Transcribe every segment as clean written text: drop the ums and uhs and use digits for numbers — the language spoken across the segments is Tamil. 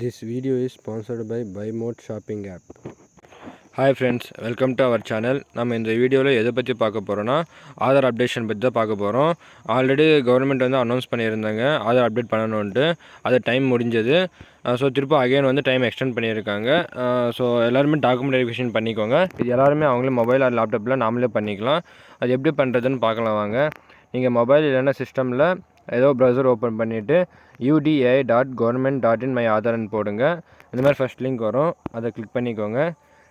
This video is sponsored by BuyMode shopping app. Hi friends, welcome to our channel. நம்ம இந்த வீடியோவில் எதை பற்றி பார்க்க போகிறோன்னா ஆதார் அப்டேஷன் பற்றி தான் பார்க்க போகிறோம். ஆல்ரெடி கவர்மெண்ட் வந்து அனௌன்ஸ் பண்ணியிருந்தாங்க ஆதார் அப்டேட் பண்ணணுன்ட்டு. அது டைம் முடிஞ்சது. ஸோ திரும்ப அகைன் வந்து டைம் எக்ஸ்டெண்ட் பண்ணியிருக்காங்க. ஸோ எல்லாருமே டாக்குமெண்ட் வெரிஃபிகேஷன் பண்ணிக்கோங்க. இது எல்லாருமே அவங்களே மொபைல் ஆர் லேப்டாப்பில் நாமளே பண்ணிக்கலாம். அது எப்படி பண்ணுறதுன்னு பார்க்கலாம் வாங்க. நீங்கள் மொபைல் இல்லைன்னா சிஸ்டமில் ஏதோ ப்ரௌசர் ஓப்பன் பண்ணிவிட்டு UDI.government.in my ஆதார்னு போடுங்க. இந்த மாதிரி ஃபஸ்ட் லிங்க் வரும், அதை கிளிக் பண்ணிக்கோங்க.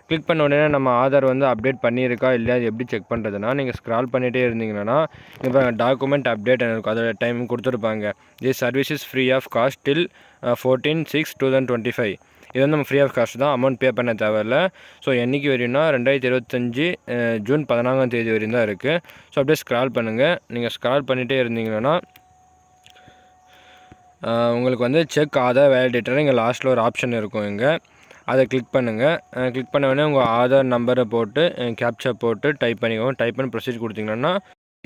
கிளிக் பண்ண உடனே நம்ம ஆதார் வந்து அப்டேட் பண்ணியிருக்கா இல்லையா அது எப்படி செக் பண்ணுறதுனா, நீங்கள் ஸ்க்ரால் பண்ணிகிட்டே இருந்தீங்கன்னா இப்போ டாக்குமெண்ட் அப்டேட் இருக்கும், அதோட டைம் கொடுத்துருப்பாங்க. This service is free of cost till 14/6/2025. இது வந்து நம்ம ஃப்ரீ ஆஃப் காஸ்ட் தான், அமௌண்ட் பே பண்ண தேவையில்லை. ஸோ என்றைக்கு வரையும்னா 2025 ஜூன் 14 வரையும் தான் இருக்குது. ஸோ அப்படியே ஸ்க்ரால் பண்ணுங்கள். நீங்கள் ஸ்க்ரால் பண்ணிகிட்டே இருந்தீங்கன்னா உங்களுக்கு வந்து செக் ஆதார் வேலிடேட்டர் இங்கே லாஸ்ட்டில் ஒரு ஆப்ஷன் இருக்கும். இங்கே அதை கிளிக் பண்ணுங்கள். கிளிக் பண்ண உடனே உங்கள் ஆதார் நம்பரை போட்டு கேப்சா போட்டு டைப் பண்ணிக்கோங்க. டைப் பண்ணி ப்ரொசீட் கொடுத்தீங்கன்னா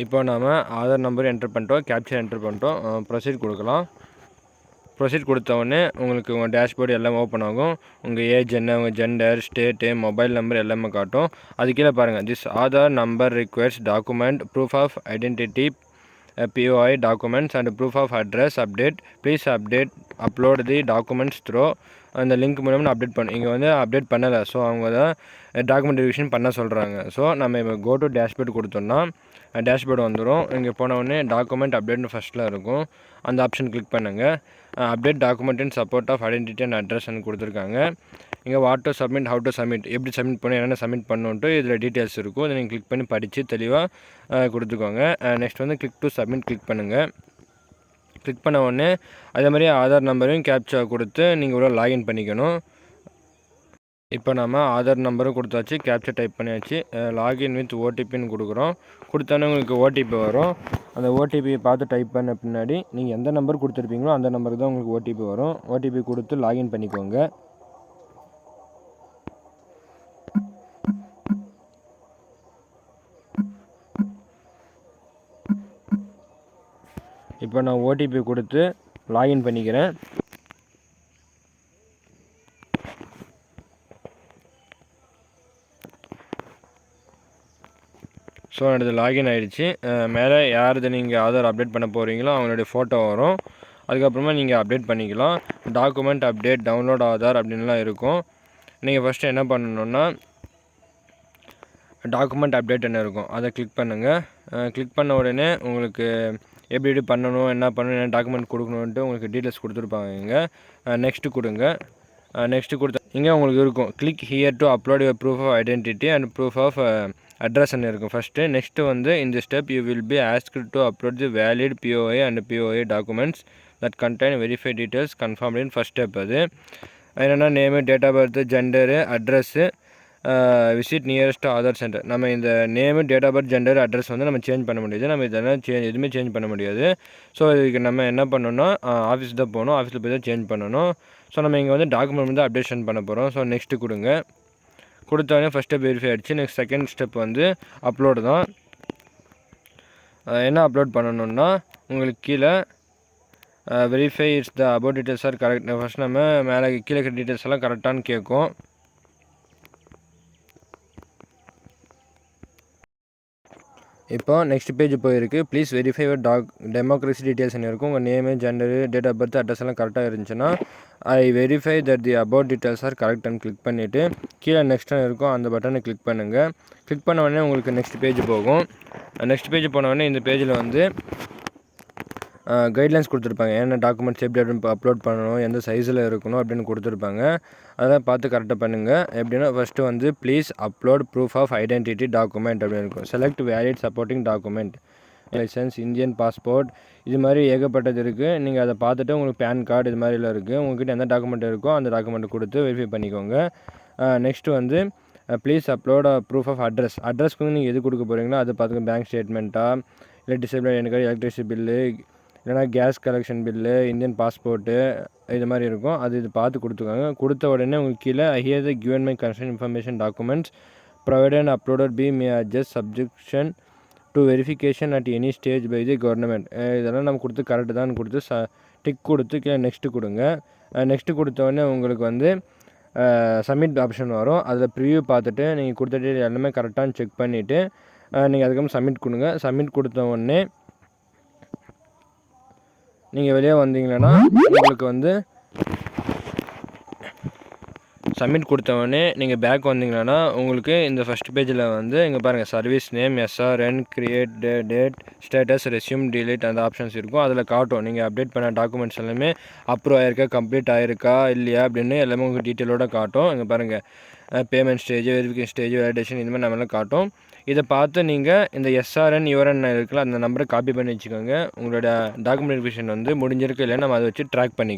இப்போ நாம் ஆதார் நம்பர் என்டர் பண்ணிட்டோம், கேப்சா என்டர் பண்ணிட்டோம். ப்ரொசீட் கொடுக்கலாம். ப்ரொசீட் கொடுத்த உடனே உங்களுக்கு உங்கள் டேஷ்போர்டு எல்லாம் ஓப்பன் ஆகும். உங்கள் ஏஜ் என்ன, உங்கள் ஜெண்டர், ஸ்டேட்டு, மொபைல் நம்பர் எல்லாமே காட்டும். அது கீழே பாருங்கள், this Aadhaar number requires document proof of identity POI documents and proof of address update. Please upload the documents through அந்த லிங்க் மூலமாக அப்டேட் இங்கே வந்து அப்டேட் பண்ணலை. ஸோ அவங்க தான் டாக்குமெண்ட் வெரிஃபிகேஷன் பண்ண சொல்கிறாங்க. ஸோ நம்ம இப்போ கோ டு டேஷ்போர்டு கொடுத்தோம்னா டேஷ்போர்டு வந்துடும். இங்கே போனவுடனே டாக்குமெண்ட் அப்டேட்னு ஃபஸ்ட்டில் இருக்கும், அந்த ஆப்ஷன் கிளிக் பண்ணுங்கள். Update document in support of identity and அட்ரஸ்ன்னு கொடுத்துருக்காங்க. இங்கே what to submit, how to submit, எப்படி சப்மிட் பண்ணி என்னென்ன சப்மிட் பண்ணணுன்ட்டு இதில் டீட்டெயில்ஸ் இருக்கும். இதை நீங்கள் கிளிக் பண்ணி படித்து தெளிவாக கொடுத்துக்கோங்க. நெக்ஸ்ட் வந்து கிளிக் டு சப்மிட் கிளிக் பண்ணுங்கள். கிளிக் பண்ண உடனே அதே மாதிரி ஆதார் நம்பரையும் கேப்சா கொடுத்து நீங்கள் உள்ள லாகின் பண்ணிக்கணும். இப்போ நம்ம ஆதார் நம்பரும் கொடுத்தாச்சு, கேப்சா டைப் பண்ணியாச்சு. லாகின் வித் ஓடிபின்னு கொடுக்குறோம். கொடுத்தோன்னே உங்களுக்கு ஓடிபி வரும். அந்த ஓடிபியை பார்த்து டைப் பண்ண பின்னாடி நீங்கள் எந்த நம்பர் கொடுத்துருப்பீங்களோ அந்த நம்பருக்கு தான் உங்களுக்கு ஓடிபி வரும். ஓடிபி கொடுத்து லாகின் பண்ணிக்கோங்க. இப்போ நான் ஓடிபி கொடுத்து லாகின் பண்ணிக்கிறேன். ஸோ அடுத்து லாகின் ஆகிடுச்சு. மேலே யார் நீங்கள் ஆதார் அப்டேட் பண்ண போகிறீங்களோ அவங்களுடைய ஃபோட்டோ வரும். அதுக்கப்புறமா நீங்கள் அப்டேட் பண்ணிக்கலாம். டாக்குமெண்ட் அப்டேட், டவுன்லோட் ஆதார் அப்படின்லாம் இருக்கும். நீங்கள் ஃபஸ்ட்டு என்ன பண்ணணுன்னா டாக்குமெண்ட் அப்டேட் என்ன இருக்கும் அதை கிளிக் பண்ணுங்கள். கிளிக் பண்ண உடனே உங்களுக்கு எப்படி பண்ணணும், என்ன பண்ணணும், என்ன டாக்குமெண்ட் கொடுக்கணுன்ட்டு உங்களுக்கு டீட்டெயில்ஸ் கொடுத்துருப்பாங்க. இங்கே நெக்ஸ்ட்டு கொடுங்க. நெக்ஸ்ட்டு கொடுத்தா இங்கே உங்களுக்கு இருக்கும் click here to upload your proof of identity and proof of அட்ரஸ்ன்னு இருக்கும் ஃபஸ்ட்டு. நெக்ஸ்ட்டு வந்து இந்த step you will be asked to upload the valid POI and POI documents that contain verify details கன்ஃபார்ம்டின் ஃபஸ்ட் ஸ்டெப். அது என்னென்னா name, date of birth, gender, address, visit nearest Aadhaar centre. நம்ம இந்த name, date of birth, gender, address வந்து நம்ம சேஞ்ச் பண்ண முடியாது. நம்ம இதெல்லாம் எதுவுமே சேஞ்ச் பண்ண முடியாது. ஸோ இதுக்கு நம்ம என்ன பண்ணணும்னா ஆஃபீஸ் தான் போகணும், ஆஃபீஸில் போய் தான் சேஞ்ச் பண்ணணும். ஸோ நம்ம இங்கே வந்து டாக்குமெண்ட் வந்து அப்டேஷன் பண்ண போகிறோம். ஸோ நெக்ஸ்ட்டு கொடுங்க. கொடுத்தோடனே ஃபஸ்ட் ஸ்டெப் வெரிஃபை ஆகிடுச்சு. நெக்ஸ்ட் செகண்ட் ஸ்டெப் வந்து அப்லோடு தான். என்ன அப்லோட் பண்ணணுன்னா உங்களுக்கு கீழே verify it's the above details are correct. First நம்ம மேலே கீழே இருக்கிற டீட்டெயில்ஸ் எல்லாம் கரெக்டானு கேட்கும். இப்போ நெக்ஸ்ட் பேஜ் போயிருக்கு. ப்ளீஸ் வெரிஃபை யுவர் டெமோக்ரஸி டீட்டெயில்ஸ்னு இருக்கும். உங்கள் name, gender, date of birth, address எல்லாம் கரெக்டாக இருந்துச்சுன்னா I verify that the above details are கரெக்ட்னு கிளிக் பண்ணிவிட்டு கீழே நெக்ஸ்ட்டு இருக்கும் அந்த பட்டனை கிளிக் பண்ணுங்கள். கிளிக் பண்ண உடனே உங்களுக்கு நெக்ஸ்ட் பேஜ் போகும். நெக்ஸ்ட் பேஜ் போன உடனே இந்த பேஜில் வந்து கைட்லைன்ஸ் கொடுத்துருப்பாங்க. என்ன டாக்குமெண்ட்ஸ் எப்படி அப்லோட் பண்ணணும், எந்த சைஸில் இருக்கணும் அப்படின்னு கொடுத்துருப்பாங்க. அதெல்லாம் பார்த்து கரெக்டாக பண்ணுங்கள். எப்படின்னா ஃபஸ்ட்டு வந்து please upload proof of identity document அப்படின்னு இருக்கும். Select valid supporting document, license, Indian passport, இது மாதிரி ஏகப்பட்டது இருக்குது. நீங்கள் அதை பார்த்துட்டு உங்களுக்கு பேன் கார்டு இது மாதிரிலாம் இருக்குது. உங்கள்கிட்ட எந்த டாக்குமெண்ட் இருக்கோ அந்த டாக்குமெண்ட்டை கொடுத்து வெரிஃபை பண்ணிக்கோங்க. நெக்ஸ்ட்டு வந்து ப்ளீஸ் அப்லோட் ப்ரூஃப் ஆஃப் அட்ரஸ்க்கு வந்து நீங்கள் எது கொடுக்க போகிறீங்களோ அதை பார்த்துக்க. பேங்க் ஸ்டேட்மெண்ட்டாக, இல்லை டிசேபிள் ஐடென்டி, எலக்ட்ரிசிட்டி பில்லு, இல்லைனா gas collection bill, Indian passport இது மாதிரி இருக்கும். இது பார்த்து கொடுத்துக்கோங்க. கொடுத்த உடனே உங்களுக்கு கீழே here the given my concern information documents provided and uploaded be may adjust subjection to verification at any stage by the government. இதெல்லாம் நம்ம கொடுத்து கரெக்டு தான் கொடுத்து டிக் கொடுத்து கீழே நெக்ஸ்ட்டு கொடுங்க. நெக்ஸ்ட்டு கொடுத்தோடனே உங்களுக்கு வந்து சப்மிட் ஆப்ஷன் வரும். அதில் ப்ரிவ்யூ பார்த்துட்டு நீங்கள் கொடுத்த டீட்டெயில் எல்லாமே கரெக்டானு செக் பண்ணிவிட்டு நீங்கள் அதுக்கப்புறம் சப்மிட் கொடுங்க. சப்மிட் கொடுத்த உடனே நீங்கள் வெளியே வந்தீங்கன்னா உங்களுக்கு வந்து சப்மிட் கொடுத்தவொடனே நீங்கள் பேக் வந்தீங்கன்னா உங்களுக்கு இந்த ஃபஸ்ட் பேஜில் வந்து இங்கே பாருங்கள் service name SRN create date status resume delete அந்த ஆப்ஷன்ஸ் இருக்கும். அதில் காட்டும் நீங்கள் அப்டேட் பண்ண டாக்குமெண்ட்ஸ் எல்லாமே அப்ரூவ் ஆகிருக்கா, கம்ப்ளீட் ஆகிருக்கா இல்லையா அப்படின்னு எல்லாமே உங்களுக்கு டீட்டெயிலோட காட்டும். இங்கே பாருங்கள் payment stage, verification stage, validation இந்த மாதிரி நம்மளாம் காட்டும். இதை பார்த்து நீங்கள் இந்த எஸ்ஆர்என் யுஆர்என் இருக்குல்ல அந்த நம்பரை காப்பி பண்ணி வச்சுக்கோங்க. உங்களோட டாக்குமெண்ட் வெரிஃபிகேஷன் வந்து முடிஞ்சிருக்கு இல்லைன்னா நம்ம அதை வச்சு ட்ராக் பண்ணி